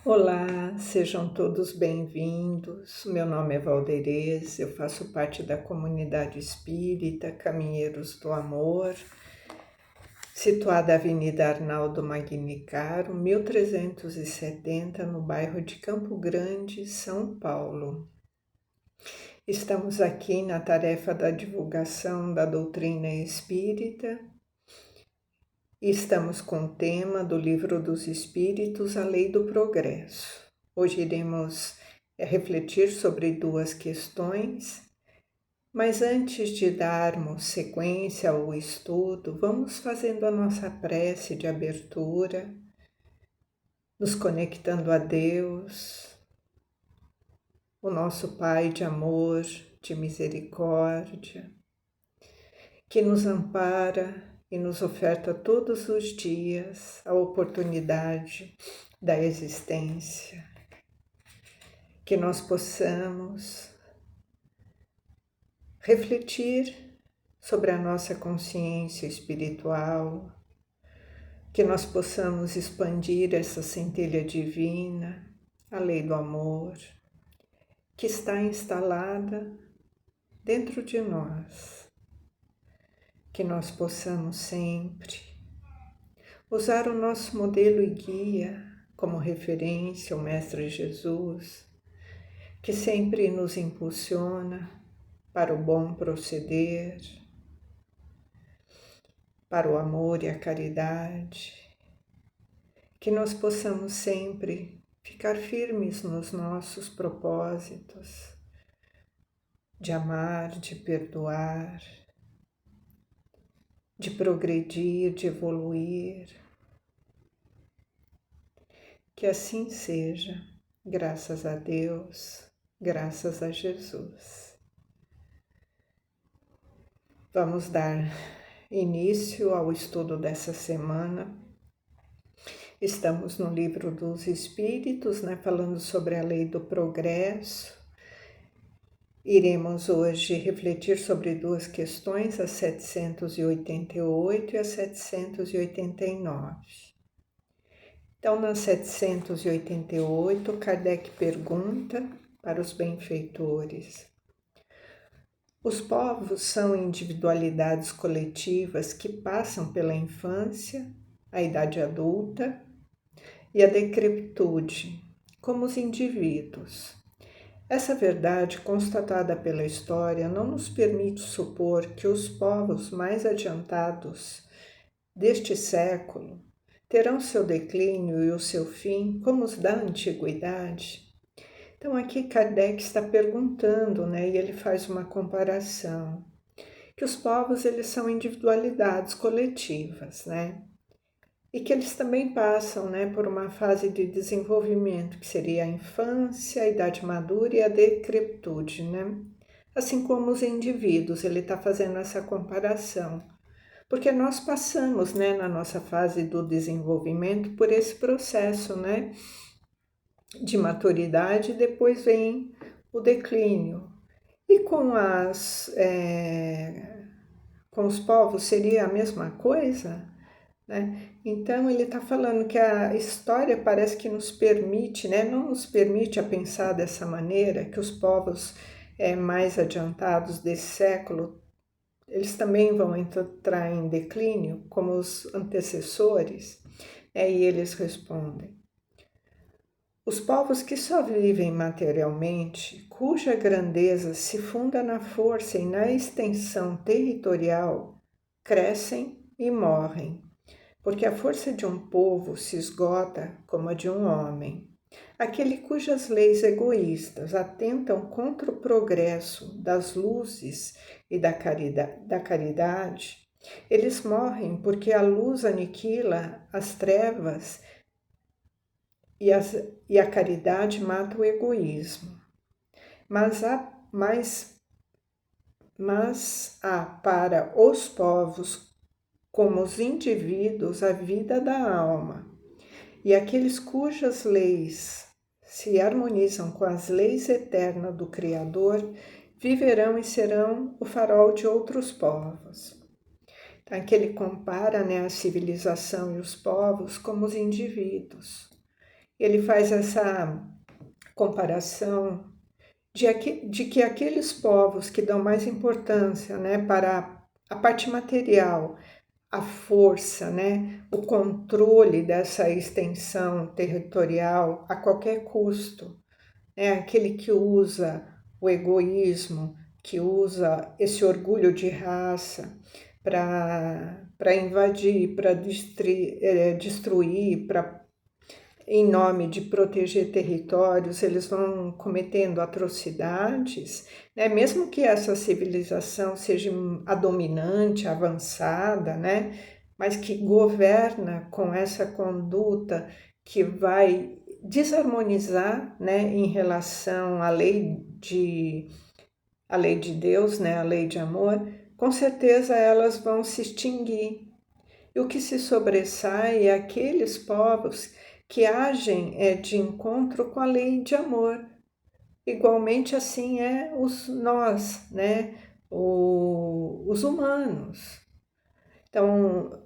Olá, sejam todos bem-vindos. Meu nome é Valderez, eu faço parte da comunidade espírita Caminheiros do Amor, situada na Avenida Arnaldo Magnicaro, 1370, no bairro de Campo Grande, São Paulo. Estamos aqui na tarefa da divulgação da doutrina espírita. Estamos com o tema do Livro dos Espíritos, A Lei do Progresso. Hoje iremos refletir sobre duas questões, mas antes de darmos sequência ao estudo, vamos fazendo a nossa prece de abertura, nos conectando a Deus, o nosso Pai de amor, de misericórdia, que nos ampara e nos oferta todos os dias a oportunidade da existência, que nós possamos refletir sobre a nossa consciência espiritual, que nós possamos expandir essa centelha divina, a lei do amor, que está instalada dentro de nós, que nós possamos sempre usar o nosso modelo e guia como referência, o Mestre Jesus, que sempre nos impulsiona para o bom proceder, para o amor e a caridade, que nós possamos sempre ficar firmes nos nossos propósitos de amar, de perdoar, de progredir, de evoluir. Que assim seja, graças a Deus, graças a Jesus. Vamos dar início ao estudo dessa semana. Estamos no Livro dos Espíritos, falando sobre a lei do progresso. Iremos hoje refletir sobre duas questões, a 788 e a 789. Então, na 788, Kardec pergunta para os benfeitores: os povos são individualidades coletivas que passam pela infância, a idade adulta e a decrepitude, como os indivíduos. Essa verdade constatada pela história não nos permite supor que os povos mais adiantados deste século terão seu declínio e o seu fim como os da antiguidade. Então aqui Kardec está perguntando, e ele faz uma comparação, que os povos eles são individualidades coletivas, e que eles também passam, por uma fase de desenvolvimento, que seria a infância, a idade madura e a decrepitude, assim como os indivíduos, ele está fazendo essa comparação. Porque nós passamos, na nossa fase do desenvolvimento por esse processo, de maturidade, e depois vem o declínio. E com os povos seria a mesma coisa, Então ele está falando que a história parece que nos permite, não nos permite a pensar dessa maneira, que os povos mais adiantados desse século eles também vão entrar em declínio, como os antecessores, e eles respondem: os povos que só vivem materialmente, cuja grandeza se funda na força e na extensão territorial, crescem e morrem, porque a força de um povo se esgota como a de um homem. Aquele cujas leis egoístas atentam contra o progresso das luzes e da caridade, eles morrem porque a luz aniquila as trevas e a caridade mata o egoísmo. Mas há para os povos, como os indivíduos, a vida da alma, e aqueles cujas leis se harmonizam com as leis eternas do Criador, viverão e serão o farol de outros povos. Então, aqui ele compara a civilização e os povos como os indivíduos. Ele faz essa comparação de que aqueles povos que dão mais importância, né, para a parte material, a força, né, o controle dessa extensão territorial a qualquer custo, é aquele que usa o egoísmo, que usa esse orgulho de raça para invadir, para destruir, para em nome de proteger territórios, eles vão cometendo atrocidades, né? Mesmo que essa civilização seja a dominante, avançada, né? Mas que governa com essa conduta que vai desarmonizar, né? Em relação à lei de Deus, né? A lei de amor, com certeza elas vão se extinguir. E o que se sobressai é aqueles povos que agem de encontro com a lei de amor. Igualmente assim é nós, né? Os humanos. Então,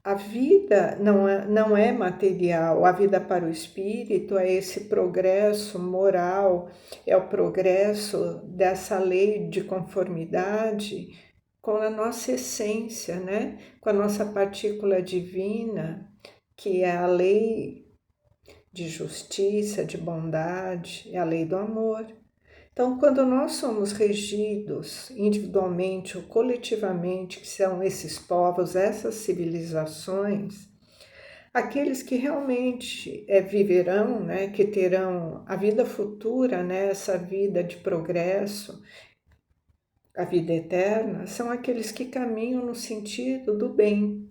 a vida não é material, a vida para o espírito é esse progresso moral, é o progresso dessa lei de conformidade com a nossa essência, né? Com a nossa partícula divina, que é a lei de justiça, de bondade, é a lei do amor. Então, quando nós somos regidos individualmente ou coletivamente, que são esses povos, essas civilizações, aqueles que realmente viverão, né, que terão a vida futura, né, essa vida de progresso, a vida eterna, são aqueles que caminham no sentido do bem,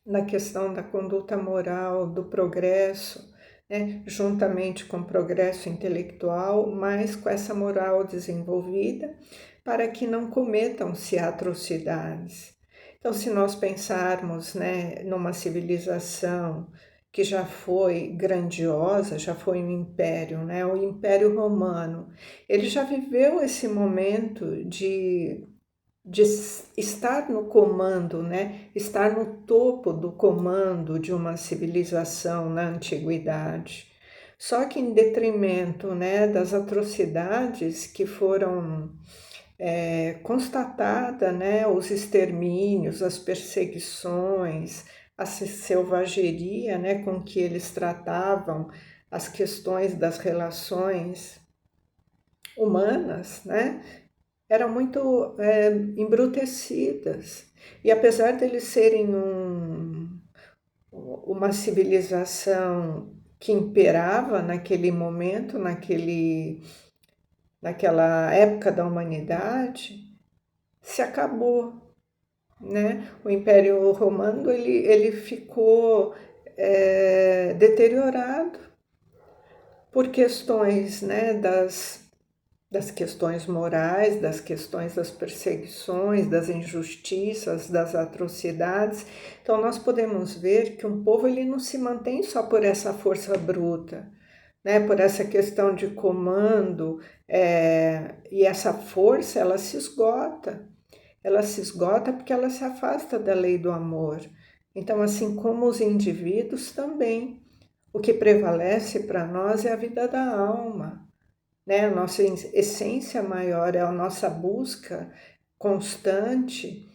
na questão da conduta moral, do progresso, né? Juntamente com o progresso intelectual, mas com essa moral desenvolvida, para que não cometam-se atrocidades. Então, se nós pensarmos, né, numa civilização que já foi grandiosa, já foi um império, né, o Império Romano, ele já viveu esse momento de estar no comando, né? Estar no topo do comando de uma civilização na antiguidade. Só que em detrimento, né, das atrocidades que foram constatadas, né, os extermínios, as perseguições, a selvageria, né, com que eles tratavam as questões das relações humanas, né? Eram muito embrutecidas. E apesar de eles serem uma civilização que imperava naquele momento, naquela época da humanidade, se acabou, né? O Império Romano ele ficou deteriorado por questões, né, das questões morais, das questões das perseguições, das injustiças, das atrocidades. Então nós podemos ver que um povo ele não se mantém só por essa força bruta, né? Por essa questão de comando, e essa força ela se esgota porque ela se afasta da lei do amor. Então, assim como os indivíduos também, o que prevalece para nós é a vida da alma, né? A nossa essência maior é a nossa busca constante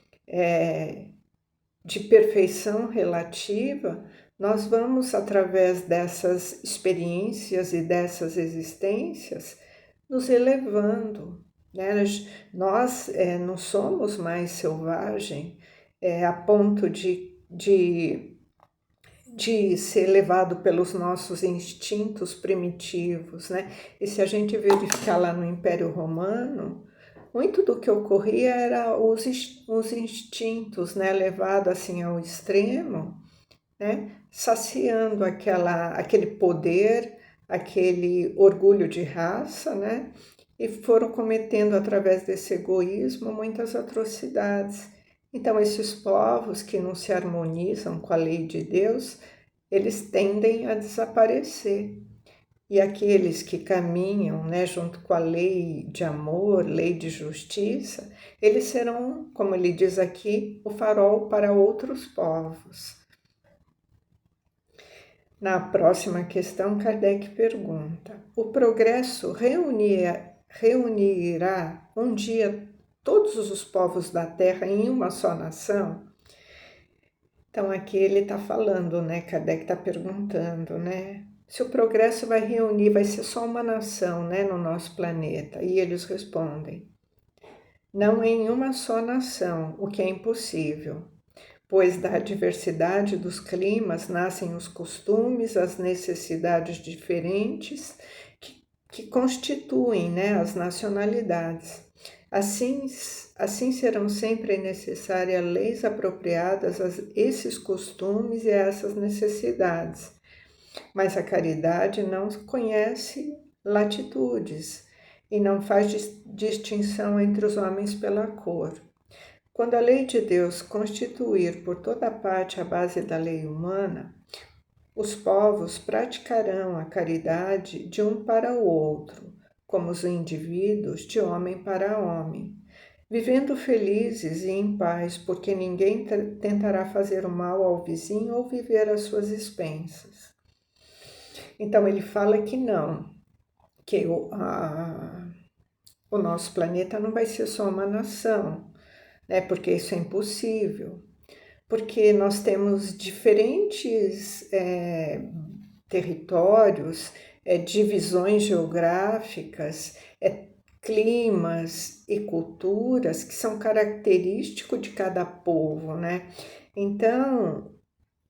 de perfeição relativa. Nós vamos, através dessas experiências e dessas existências, nos elevando, né? Nós não somos mais selvagem a ponto de ser levado pelos nossos instintos primitivos, né? E se a gente verificar lá no Império Romano, muito do que ocorria era os instintos, né? Levado assim ao extremo, né? Saciando aquele poder, aquele orgulho de raça, né? E foram cometendo através desse egoísmo muitas atrocidades. Então, esses povos que não se harmonizam com a lei de Deus, eles tendem a desaparecer. E aqueles que caminham, né, junto com a lei de amor, lei de justiça, eles serão, como ele diz aqui, o farol para outros povos. Na próxima questão, Kardec pergunta: o progresso reunirá um dia todos os povos da Terra em uma só nação? Então, aqui ele está falando, né? Kardec está perguntando, né? Se o progresso vai reunir, vai ser só uma nação, né, no nosso planeta. E eles respondem: não em uma só nação, o que é impossível, pois da diversidade dos climas nascem os costumes, as necessidades diferentes que constituem, né, as nacionalidades. Assim serão sempre necessárias leis apropriadas a esses costumes e a essas necessidades. Mas a caridade não conhece latitudes e não faz distinção entre os homens pela cor. Quando a lei de Deus constituir por toda parte a base da lei humana, os povos praticarão a caridade de um para o outro, como os indivíduos de homem para homem, vivendo felizes e em paz, porque ninguém tentará fazer o mal ao vizinho ou viver às suas expensas. Então ele fala que não, que o nosso planeta não vai ser só uma nação, né? Porque isso é impossível, porque nós temos diferentes territórios, divisões geográficas, climas e culturas que são característicos de cada povo, né? Então,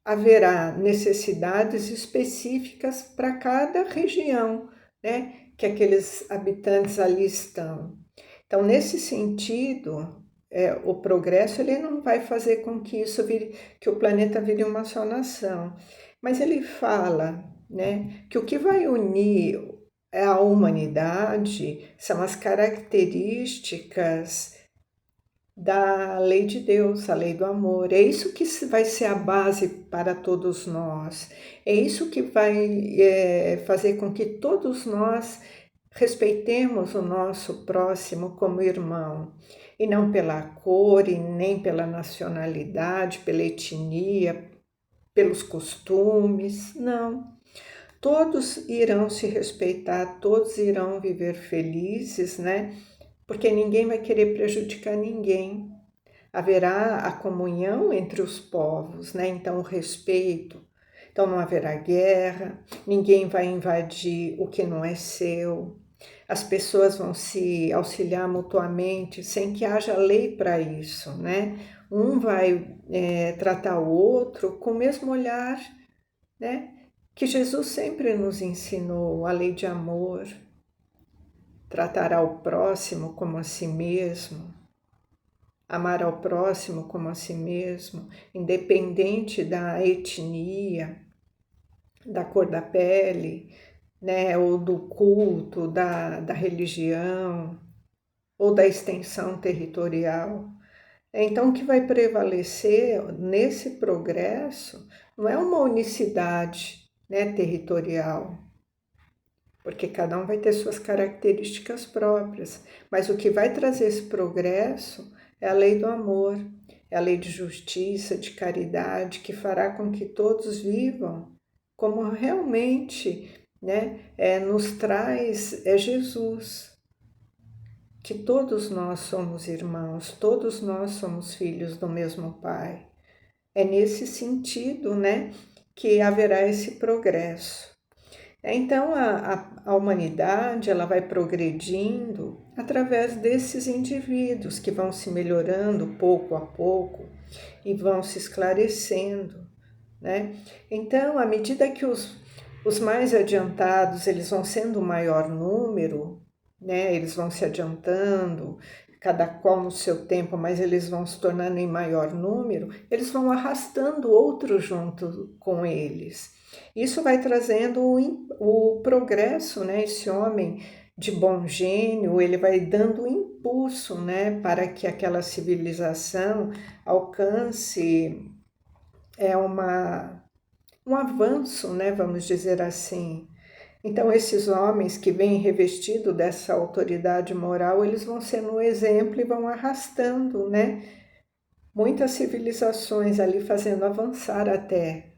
haverá necessidades específicas para cada região, né, que aqueles habitantes ali estão. Então, nesse sentido, o progresso ele não vai fazer com que que o planeta vire uma só nação, mas ele fala, né, que o que vai unir a humanidade são as características da lei de Deus, a lei do amor. É isso que vai ser a base para todos nós. É isso que vai fazer com que todos nós respeitemos o nosso próximo como irmão, e não pela cor, e nem pela nacionalidade, pela etnia, pelos costumes, não. Todos irão se respeitar, todos irão viver felizes, né? Porque ninguém vai querer prejudicar ninguém. Haverá a comunhão entre os povos, né? Então, o respeito. Então, não haverá guerra, ninguém vai invadir o que não é seu. As pessoas vão se auxiliar mutuamente sem que haja lei para isso, né? Um vai tratar o outro com o mesmo olhar, né? Que Jesus sempre nos ensinou, a lei de amor, tratar ao próximo como a si mesmo, amar ao próximo como a si mesmo, independente da etnia, da cor da pele, né, ou do culto, da religião, ou da extensão territorial. Então, o que vai prevalecer nesse progresso não é uma unicidade, né, territorial, porque cada um vai ter suas características próprias, mas o que vai trazer esse progresso é a lei do amor, é a lei de justiça, de caridade, que fará com que todos vivam como realmente, né, nos traz Jesus, que todos nós somos irmãos, todos nós somos filhos do mesmo Pai. É nesse sentido, né, que haverá esse progresso. Então, a humanidade ela vai progredindo através desses indivíduos que vão se melhorando pouco a pouco e vão se esclarecendo, né? Então, à medida que os mais adiantados eles vão sendo o maior número, né? Eles vão se adiantando, cada qual no seu tempo, mas eles vão se tornando em maior número, eles vão arrastando outros junto com eles. Isso vai trazendo o progresso, né? Esse homem de bom gênio, ele vai dando impulso, né? Para que aquela civilização alcance um avanço, né? Vamos dizer assim. Então, esses homens que vêm revestidos dessa autoridade moral, eles vão sendo um exemplo e vão arrastando, né? Muitas civilizações ali fazendo avançar até.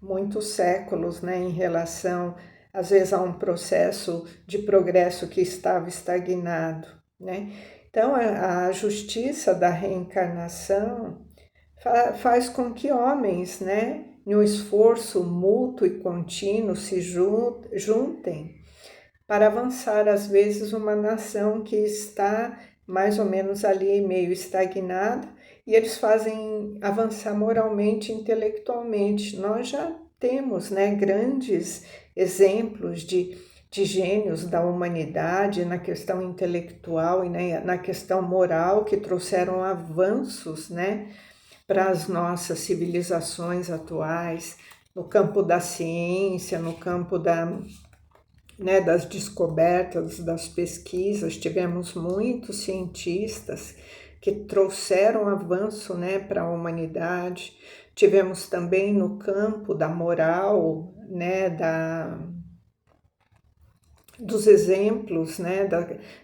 muitos séculos, né, em relação, às vezes, a um processo de progresso que estava estagnado, né? Então, a justiça da reencarnação faz com que homens, né, em um esforço mútuo e contínuo, se juntem para avançar, às vezes, uma nação que está mais ou menos ali meio estagnada, e eles fazem avançar moralmente e intelectualmente. Nós já temos, né, grandes exemplos de gênios da humanidade na questão intelectual e, né, na questão moral, que trouxeram avanços, né, para as nossas civilizações atuais, no campo da ciência, no campo né, das descobertas, das pesquisas. Tivemos muitos cientistas que trouxeram avanço, né, para a humanidade. Tivemos também no campo da moral, né, dos exemplos, né,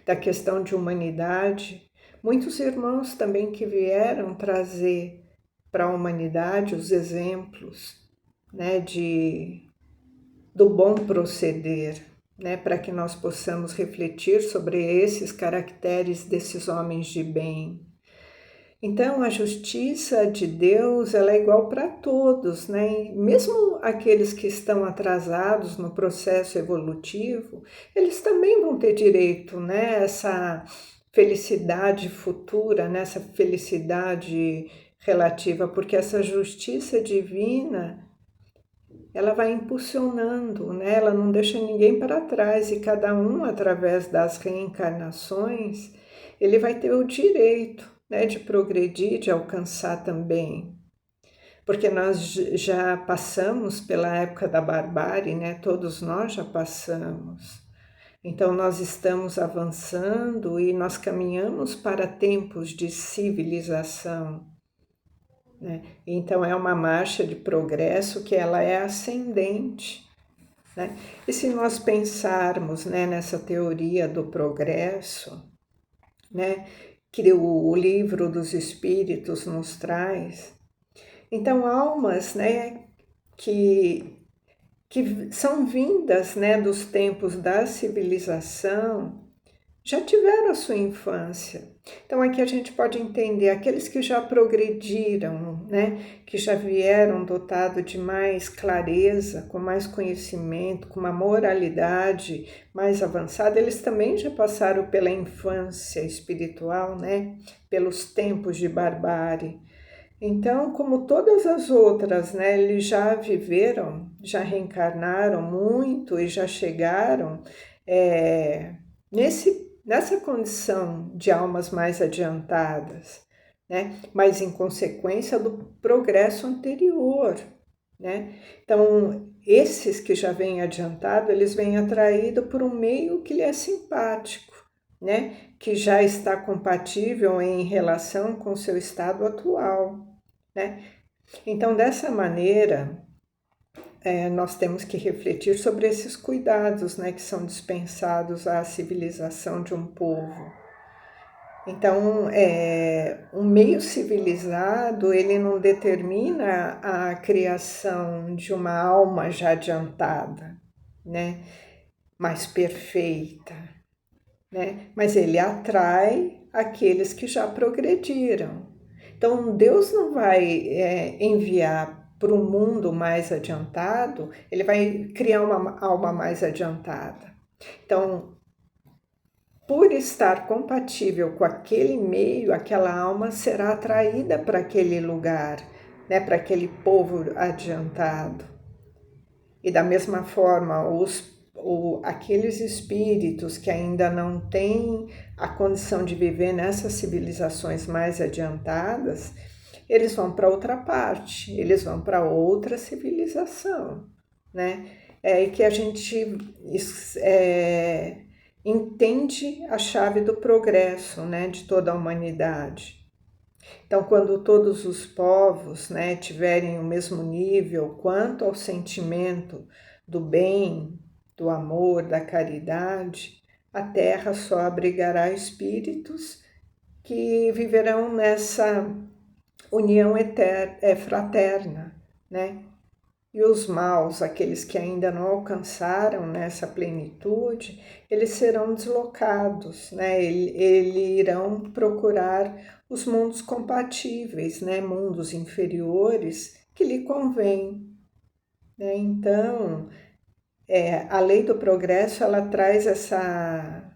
da questão de humanidade. Muitos irmãos também que vieram trazer para a humanidade os exemplos, né, do bom proceder, né, para que nós possamos refletir sobre esses caracteres desses homens de bem. Então, a justiça de Deus, ela é igual para todos, né? Mesmo aqueles que estão atrasados no processo evolutivo, eles também vão ter direito, né, a essa felicidade futura, nessa felicidade relativa, porque essa justiça divina, ela vai impulsionando, né? Ela não deixa ninguém para trás, e cada um, através das reencarnações, ele vai ter o direito, né, de progredir, de alcançar também. Porque nós já passamos pela época da barbárie, né? Todos nós já passamos. Então nós estamos avançando e nós caminhamos para tempos de civilização, né? Então é uma marcha de progresso que ela é ascendente, né? E se nós pensarmos, né, nessa teoria do progresso, né, que o livro dos Espíritos nos traz, então almas, né, que são vindas, né, dos tempos da civilização, já tiveram a sua infância. Então aqui a gente pode entender aqueles que já progrediram, né, que já vieram dotados de mais clareza, com mais conhecimento, com uma moralidade mais avançada, eles também já passaram pela infância espiritual, né, pelos tempos de barbárie. Então, como todas as outras, né, eles já viveram, já reencarnaram muito e já chegaram nessa condição de almas mais adiantadas, né, mas em consequência do progresso anterior, né? Então, esses que já vêm adiantado, eles vêm atraídos por um meio que lhe é simpático, né, que já está compatível em relação com o seu estado atual, né? Então, dessa maneira, nós temos que refletir sobre esses cuidados, né, que são dispensados à civilização de um povo. Então, um meio civilizado, ele não determina a criação de uma alma já adiantada, né, mais perfeita, né, mas ele atrai aqueles que já progrediram. Então, Deus não vai enviar para um mundo mais adiantado, ele vai criar uma alma mais adiantada. Então, por estar compatível com aquele meio, aquela alma será atraída para aquele lugar, né, para aquele povo adiantado. E da mesma forma, aqueles espíritos que ainda não têm a condição de viver nessas civilizações mais adiantadas, eles vão para outra parte, eles vão para outra civilização, né? E que a gente entende a chave do progresso, né, de toda a humanidade. Então, quando todos os povos, né, tiverem o mesmo nível quanto ao sentimento do bem, do amor, da caridade, a Terra só abrigará espíritos que viverão nessa união fraterna, né? e os maus, aqueles que ainda não alcançaram nessa plenitude, eles serão deslocados, né? Eles irão procurar os mundos compatíveis, né? Mundos inferiores que lhe convêm, né? Então, a lei do progresso, ela traz essa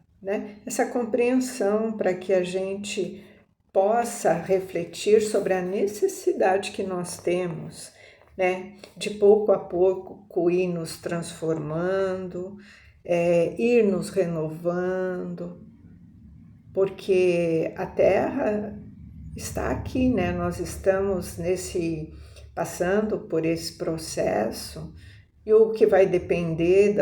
compreensão para que a gente possa refletir sobre a necessidade que nós temos, né, de pouco a pouco ir nos transformando, ir nos renovando, porque a Terra está aqui, né? Nós estamos passando por esse processo, e o que vai depender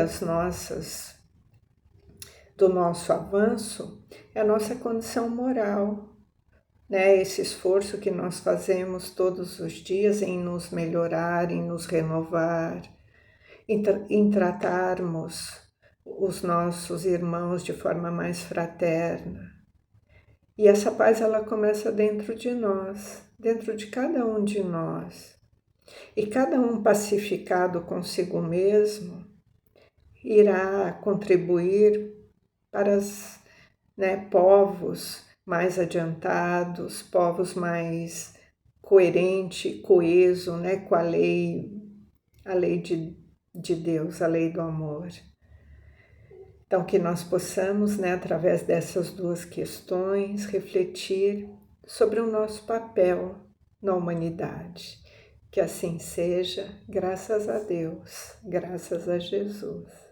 do nosso avanço é a nossa condição moral, né? Esse esforço que nós fazemos todos os dias em nos melhorar, em nos renovar, em tratarmos os nossos irmãos de forma mais fraterna. E essa paz, ela começa dentro de nós, dentro de cada um de nós. E cada um pacificado consigo mesmo irá contribuir para povos mais adiantados, povos mais coerente, coeso, né, com a lei de Deus, a lei do amor. Então, que nós possamos, né, através dessas duas questões, refletir sobre o nosso papel na humanidade. Que assim seja, graças a Deus, graças a Jesus.